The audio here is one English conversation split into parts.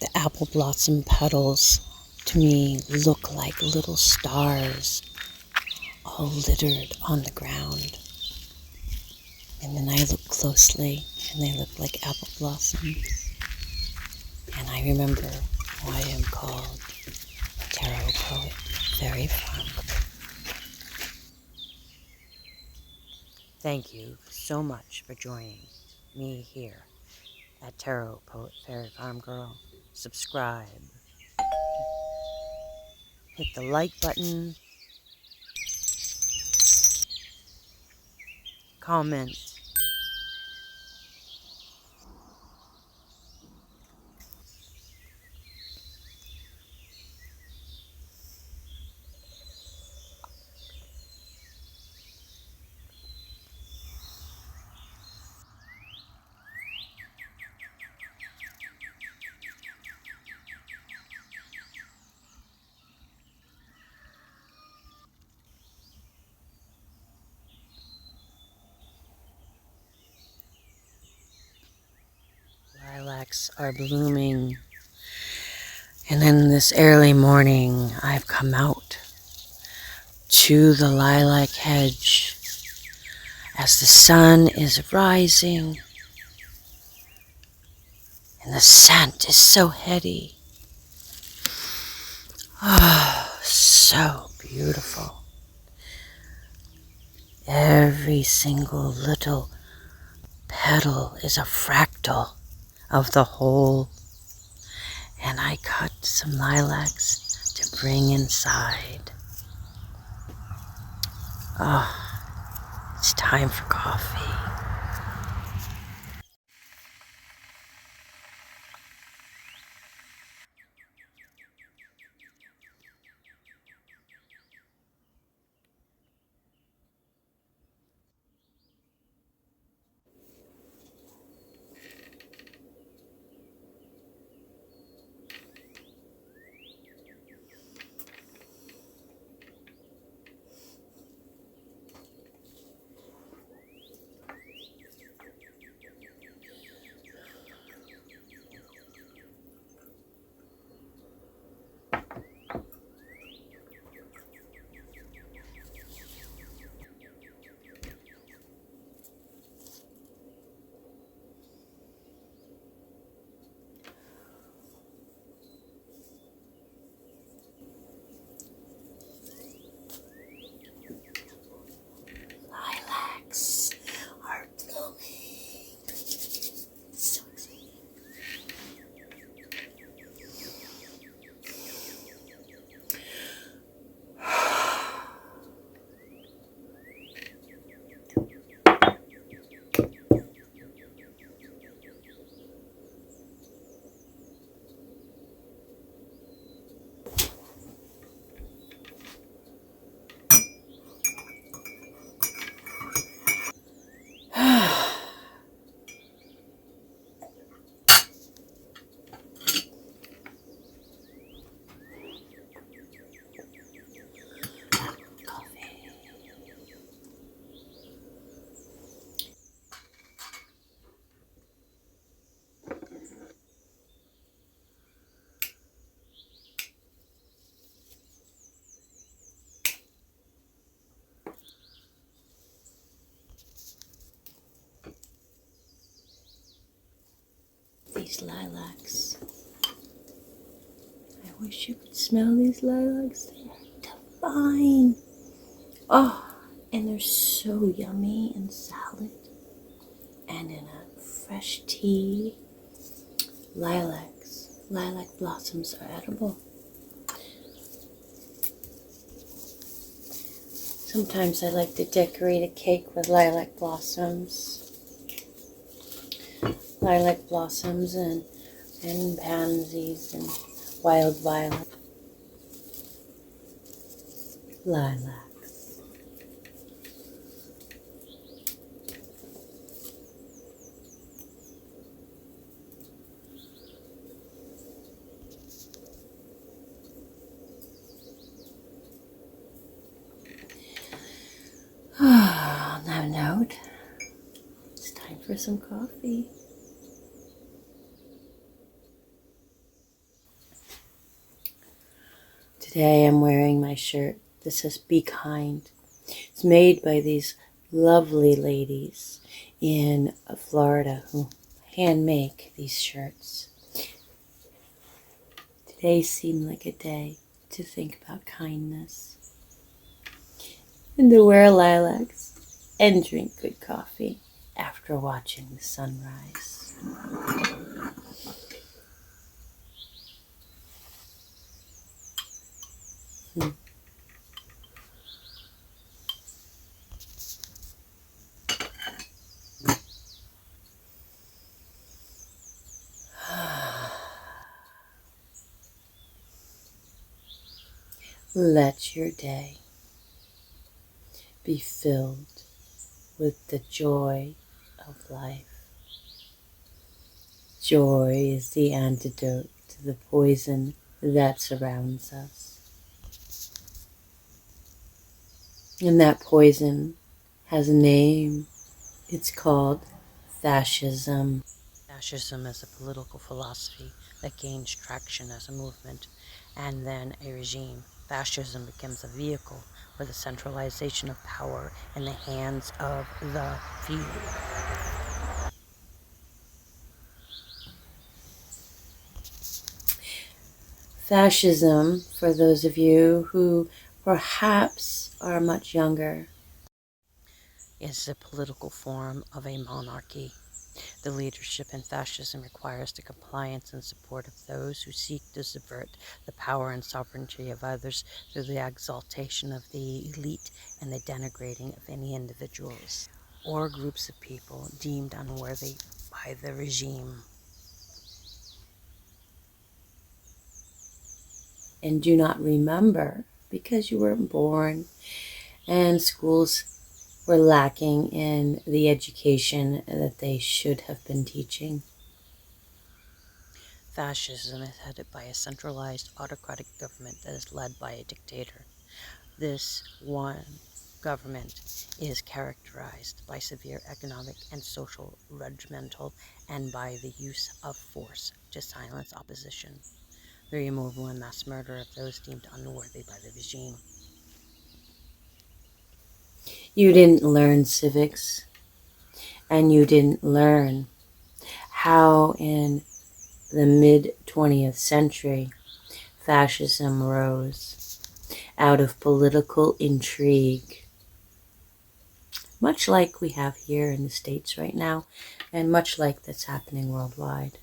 The apple blossom petals to me look like little stars all littered on the ground. And then I look closely and they look like apple blossoms. And I remember why I am called Tarot Poet Fairyfarmgirl. Thank you so much for joining me here at Tarot Poet Fairyfarmgirl. Subscribe. Hit the like button. Comment. Lilacs are blooming, and in this early morning I've come out to the Lilac Hedge as the sun is rising and the scent is so heady. Oh, so beautiful. Every single little petal is a fractal of the whole. And I cut some lilacs to bring inside. Oh, it's time for coffee. Lilacs are blooming. So exciting. These lilacs. I wish you could smell these lilacs. They're divine. Oh, and they're so yummy in salad and in a fresh tea. Lilac blossoms are edible. Sometimes I like to decorate a cake with lilac blossoms. Lilac blossoms and pansies and wild violet. Lilacs. On that note, it's time for some coffee. Today I'm wearing my shirt that says "Be Kind." It's made by these lovely ladies in Florida who hand make these shirts. Today seemed like a day to think about kindness and to wear lilacs and drink good coffee after watching the sunrise. Let your day be filled with the joy of life. Joy is the antidote to the poison that surrounds us. And that poison has a name. It's called fascism. Fascism is a political philosophy that gains traction as a movement and then a regime. Fascism becomes a vehicle for the centralization of power in the hands of the few. Fascism, for those of you who perhaps are much younger, is the political form of a monarchy. The leadership in fascism requires the compliance and support of those who seek to subvert the power and sovereignty of others through the exaltation of the elite and the denigrating of any individuals or groups of people deemed unworthy by the regime. And do not remember because you weren't born and schools were lacking in the education that they should have been teaching. Fascism is headed by a centralized autocratic government that is led by a dictator. This one government is characterized by severe economic and social regimental and by the use of force to silence opposition, the removal and mass murder of those deemed unworthy by the regime. You didn't learn civics, and you didn't learn how in the mid-20th century fascism rose out of political intrigue, much like we have here in the States right now, and much like that's happening worldwide.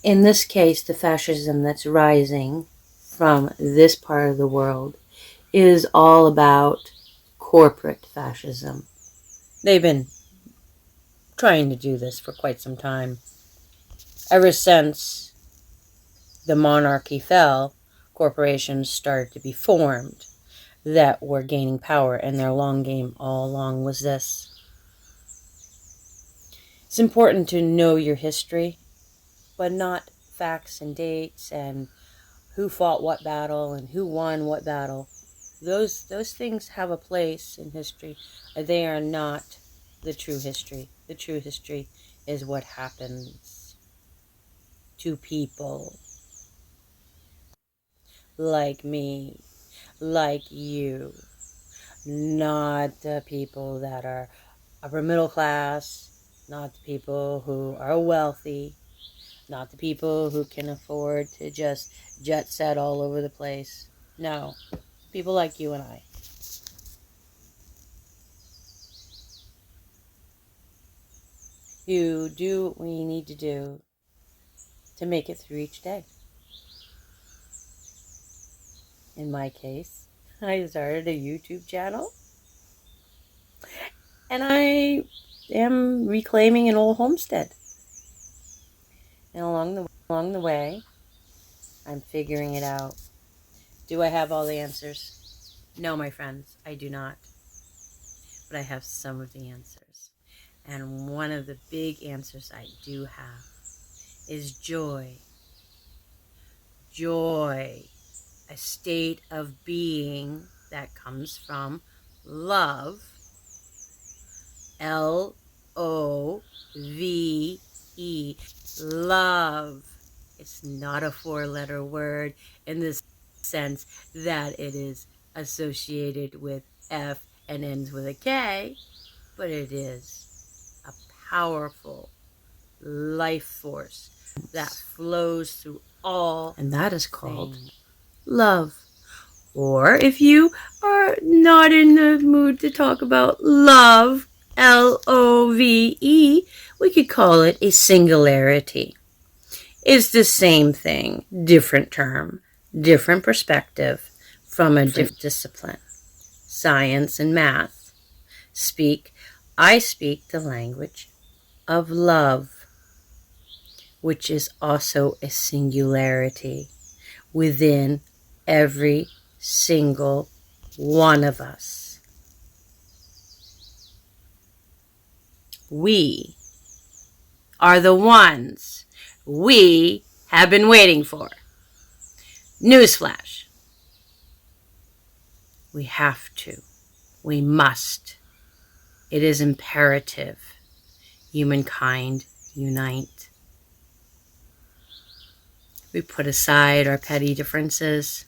In this case, the fascism that's rising from this part of the world is all about corporate fascism. They've been trying to do this for quite some time. Ever since the monarchy fell, corporations started to be formed that were gaining power, and their long game all along was this. It's important to know your history, but not facts and dates and who fought what battle and who won what battle. Those things have a place in history. They are not the true history. The true history is what happens to people like me, like you, not the people that are upper middle class, not the people who are wealthy, not the people who can afford to just jet set all over the place. No, people like you and I. You do what we need to do to make it through each day. In my case, I started a YouTube channel, and I am reclaiming an old homestead. And along the way, I'm figuring it out. Do I have all the answers? No, my friends, I do not. But I have some of the answers. And one of the big answers I do have is joy. Joy, a state of being that comes from love. Love. Love. It's not a four-letter word in the sense that it is associated with F and ends with a K, but it is a powerful life force that flows through all, and that is called love. Or if you are not in the mood to talk about love, Love, we could call it a singularity. It's the same thing, different term, different perspective from a different discipline. Science and math I speak the language of love, which is also a singularity within every single one of us. We are the ones we have been waiting for. Newsflash. We have to. We must. It is imperative. Humankind unite. We put aside our petty differences,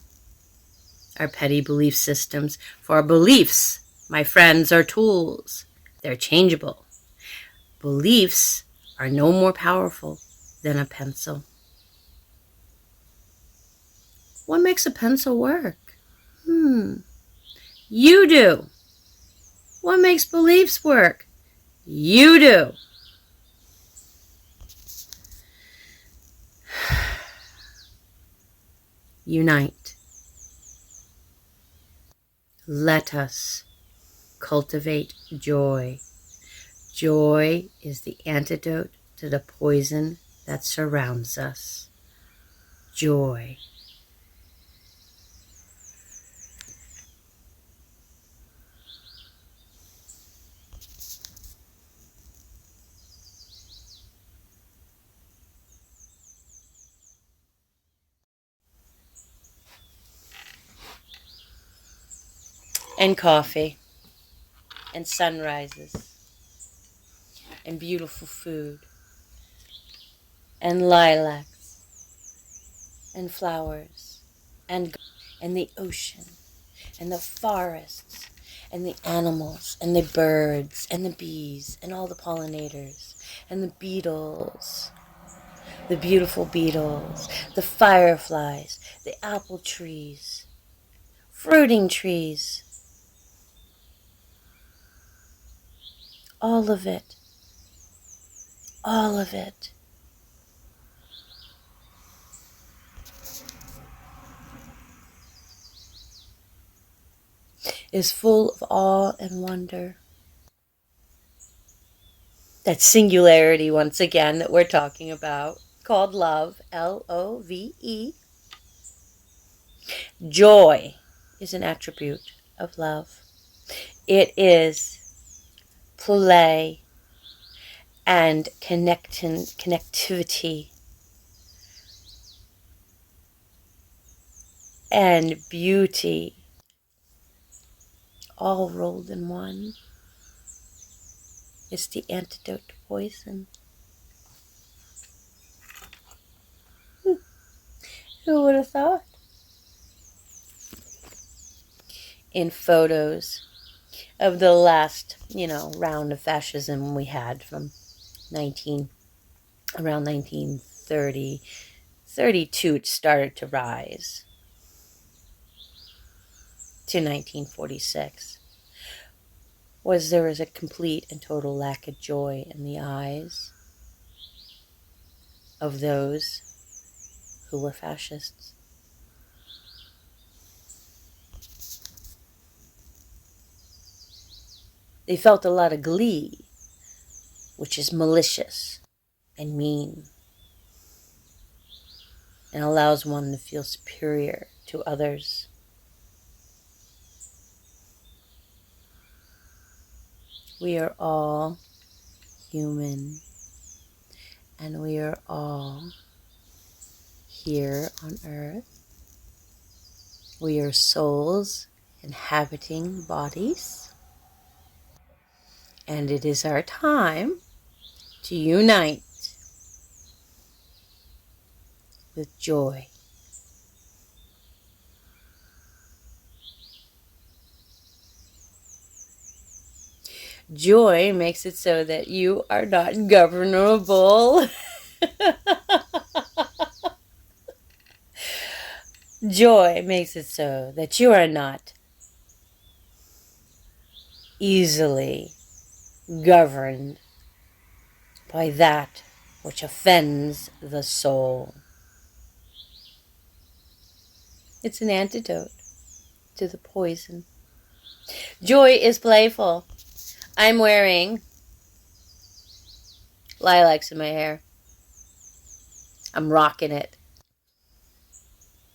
our petty belief systems, for our beliefs, my friends, are tools. They're changeable. Beliefs are no more powerful than a pencil. What makes a pencil work? You do. What makes beliefs work? You do. Unite. Let us cultivate joy. Joy is the antidote to the poison that surrounds us. Joy. And coffee. And sunrises. And beautiful food. And lilacs. And flowers. And the ocean. And the forests. And the animals. And the birds. And the bees. And all the pollinators. And the beetles. The beautiful beetles. The fireflies. The apple trees. Fruiting trees. All of it. All of it. Is full of awe and wonder. That singularity, once again, that we're talking about, called love, Love. Joy is an attribute of love. It is play and connectivity and beauty, all rolled in one. It's the antidote to poison. Who would have thought? In photos of the last, round of fascism we had from around 1930, 32, it started to rise to 1946. There was a complete and total lack of joy in the eyes of those who were fascists. They felt a lot of glee, which is malicious and mean, and allows one to feel superior to others. We are all human, and we are all here on earth. We are souls inhabiting bodies, and it is our time to unite with joy. Joy makes it so that you are not governable. Joy makes it so that you are not easily governed by that which offends the soul. It's an antidote to the poison. Joy is playful. I'm wearing lilacs in my hair. I'm rocking it.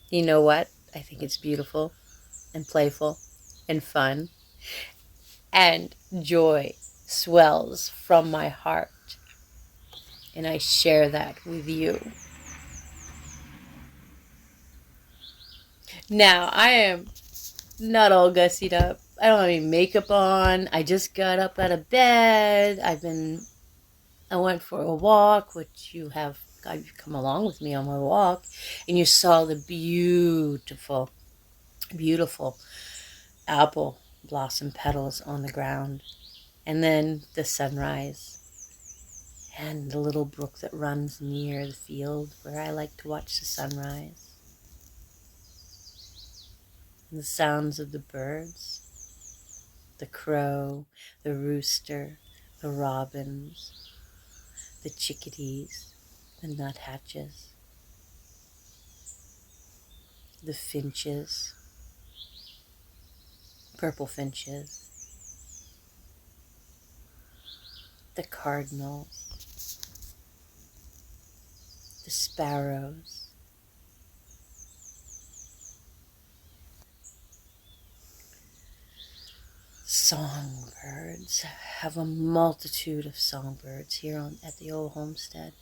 You know what? I think it's beautiful and playful and fun. And joy swells from my heart. And I share that with you. Now, I am not all gussied up. I don't have any makeup on. I just got up out of bed. I went for a walk, which you've come along with me on my walk, and you saw the beautiful, beautiful apple blossom petals on the ground, and then the sunrise, and the little brook that runs near the field where I like to watch the sunrise, and the sounds of the birds, the crow, the rooster, the robins, the chickadees, the nuthatches, the finches, purple finches, the cardinals, the sparrows, songbirds. I have a multitude of songbirds here at the old homestead.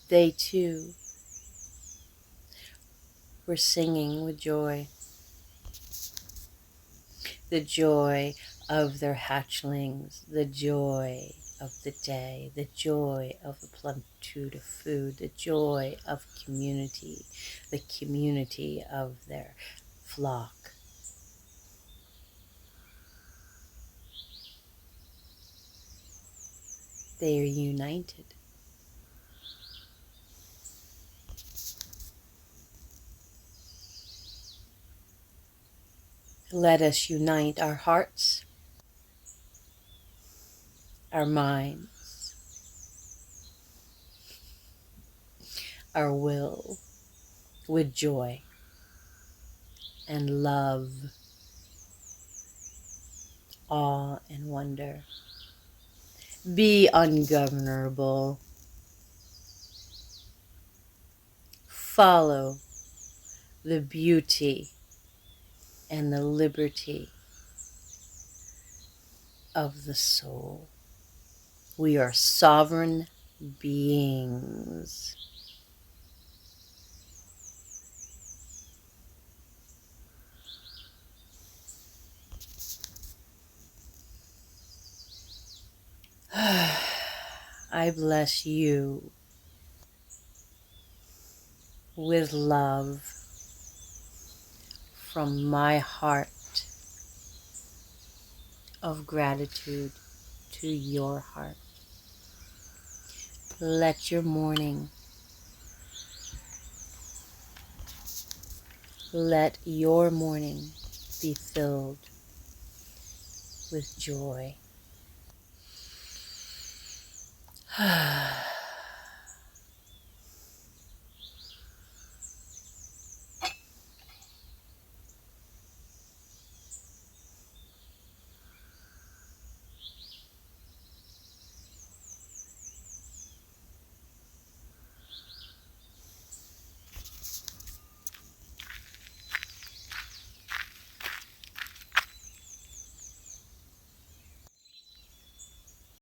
They too were singing with joy. The joy of their hatchlings, the joy of the day, the joy of the plenitude of food, the joy of community, the community of their flock. They are united. Let us unite our hearts, our minds, our will with joy and love, awe and wonder. Be ungovernable. Follow the beauty and the liberty of the soul. We are sovereign beings. I bless you with love from my heart of gratitude to your heart. Let your morning be filled with joy.